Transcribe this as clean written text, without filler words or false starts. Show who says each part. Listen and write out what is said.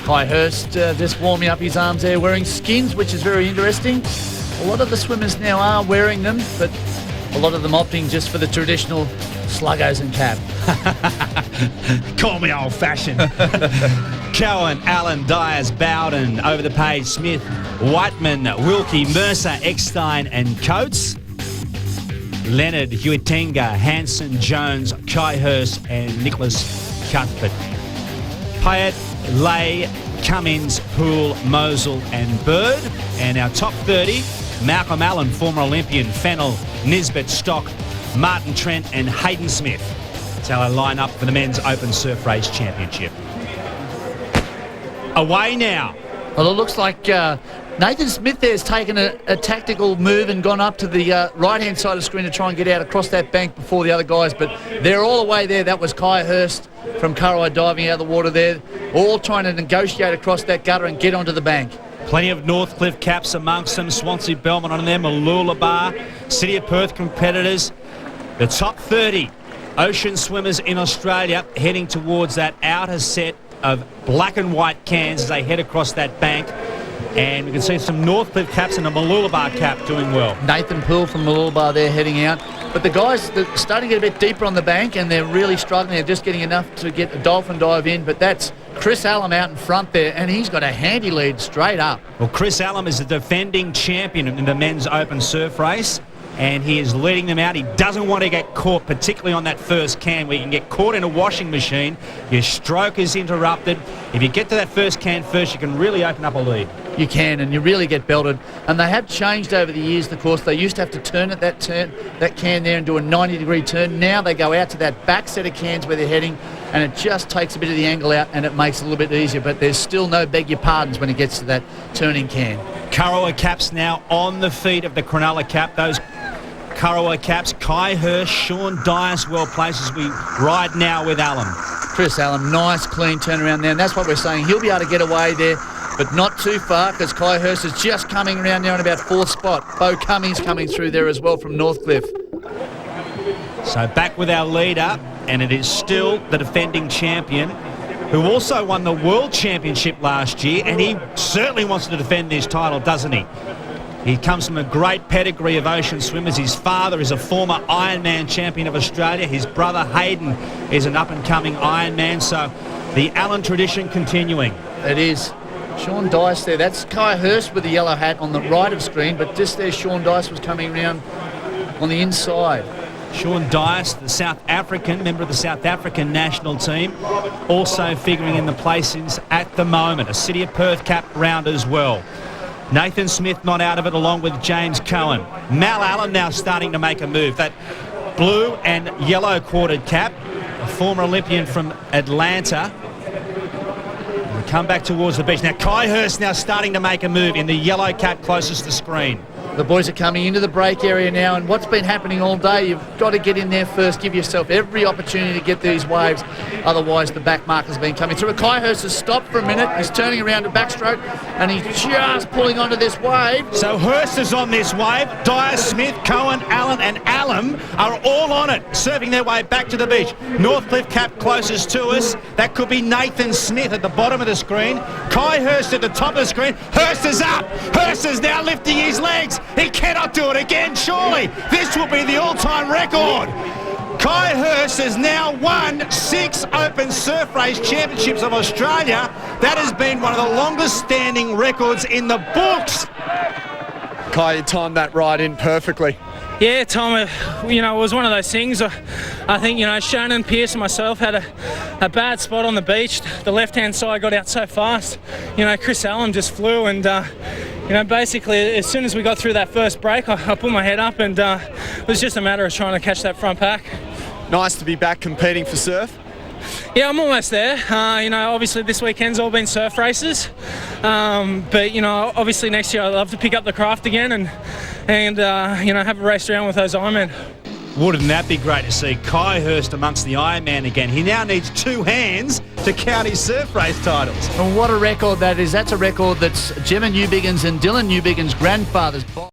Speaker 1: Kai Hurst just warming up his arms there, wearing skins, which is very interesting. A lot of the swimmers now are wearing them, but a lot of them opting just for the traditional sluggos and cap.
Speaker 2: Call me old-fashioned. Cohen, Allen, Dyers, Bowden, over the page, Smith, Whiteman, Wilkie, Mercer, Eckstein and Coates. Leonard, Huitenga, Hanson, Jones, Kai Hurst and Nicholas Cuthbert. Payet, Lay, Cummins, Poole, Mosul and Bird. And our top 30, Malcolm Allen, former Olympian, Fennell, Nisbet, Stock, Martin Trent and Hayden Smith. That's how I line up for the Men's Open Surf Race Championship. Away now.
Speaker 1: Well, it looks like Nathan Smith there has taken a tactical move and gone up to the right-hand side of the screen to try and get out across that bank before the other guys, but they're all away there. That was Kai Hurst from Curraway diving out of the water there, all trying to negotiate across that gutter and get onto the bank.
Speaker 2: Plenty of Northcliffe caps amongst them. Swansea Belmont on them, Mooloolaba, City of Perth competitors. The top 30 ocean swimmers in Australia heading towards that outer set of black and white cans as they head across that bank. And we can see some Northcliffe caps and a Mooloolaba cap doing well.
Speaker 1: Nathan Poole from Mooloolaba there heading out. But the guys, they're starting to get a bit deeper on the bank and they're really struggling. They're just getting enough to get a dolphin dive in. But that's Chris Allen out in front there, and he's got a handy lead straight up.
Speaker 2: Well, Chris Allen is the defending champion in the Men's Open Surf Race, and he is leading them out. He doesn't want to get caught, particularly on that first can where you can get caught in a washing machine. Your stroke is interrupted. If you get to that first can first, you can really open up a lead.
Speaker 1: You can, and you really get belted. And they have changed over the years, of course. They used to have to turn at that can there and do a 90-degree turn. Now they go out to that back set of cans where they're heading, and it just takes a bit of the angle out and it makes it a little bit easier. But there's still no beg your pardons when it gets to that turning can.
Speaker 2: Curraway caps now on the feet of the Cronulla cap. Those Curraway caps, Kai Hurst, Sean Dyas well placed as we ride now with Allen.
Speaker 1: Chris Allen, nice clean turnaround there, and that's what we're saying. He'll be able to get away there, but not too far, because Kai Hurst is just coming around now in about fourth spot. Bo Cummings coming through there as well from Northcliffe.
Speaker 2: So back with our leader, and it is still the defending champion, who also won the World Championship last year, and he certainly wants to defend this title, doesn't he? He comes from a great pedigree of ocean swimmers. His father is a former Ironman champion of Australia. His brother Hayden is an up-and-coming Ironman, so the Allen tradition continuing.
Speaker 1: It is. Sean Dyce there. That's Kai Hurst with the yellow hat on the right of screen, but just there Sean Dyce was coming around on the inside.
Speaker 2: Sean Dyce, the South African, member of the South African national team, also figuring in the placings at the moment. A City of Perth cap round as well. Nathan Smith not out of it along with James Cohen. Mal Allen now starting to make a move. That blue and yellow quartered cap, a former Olympian from Atlanta. We come back towards the beach. Now Kai Hurst now starting to make a move in the yellow cap closest to screen.
Speaker 1: The boys are coming into the break area now, and what's been happening all day, you've got to get in there first, give yourself every opportunity to get these waves, otherwise the back marker's been coming through. Kai Hurst has stopped for a minute, he's turning around to backstroke, and he's just pulling onto this wave.
Speaker 2: So Hurst is on this wave. Dyer, Smith, Cohen, Allen and Allen are all on it, surfing their way back to the beach. Northcliffe cap closest to us. That could be Nathan Smith at the bottom of the screen. Kai Hurst at the top of the screen. Hurst is up. Hurst is now lifting his legs. He cannot do it again, surely. This will be the all-time record. Kai Hurst has now won 6 Open Surf Race Championships of Australia. That has been one of the longest standing records in the books.
Speaker 3: Kai, you timed that ride in perfectly.
Speaker 4: Yeah, Tom, it was one of those things. I think, Shannon, Pearce and myself had a bad spot on the beach. The left-hand side got out so fast. Chris Allen just flew and, basically as soon as we got through that first break, I put my head up and it was just a matter of trying to catch that front pack.
Speaker 3: Nice to be back competing for surf.
Speaker 4: Yeah, I'm almost there. Obviously this weekend's all been surf races. But, obviously next year I'd love to pick up the craft again and have a race around with those Ironmen.
Speaker 2: Wouldn't that be great to see Kai Hurst amongst the Ironman again? He now needs 2 hands to count his surf race titles.
Speaker 1: And what a record that is. That's a record that's Gemma Newbiggen's and Dylan Newbiggen's grandfather's.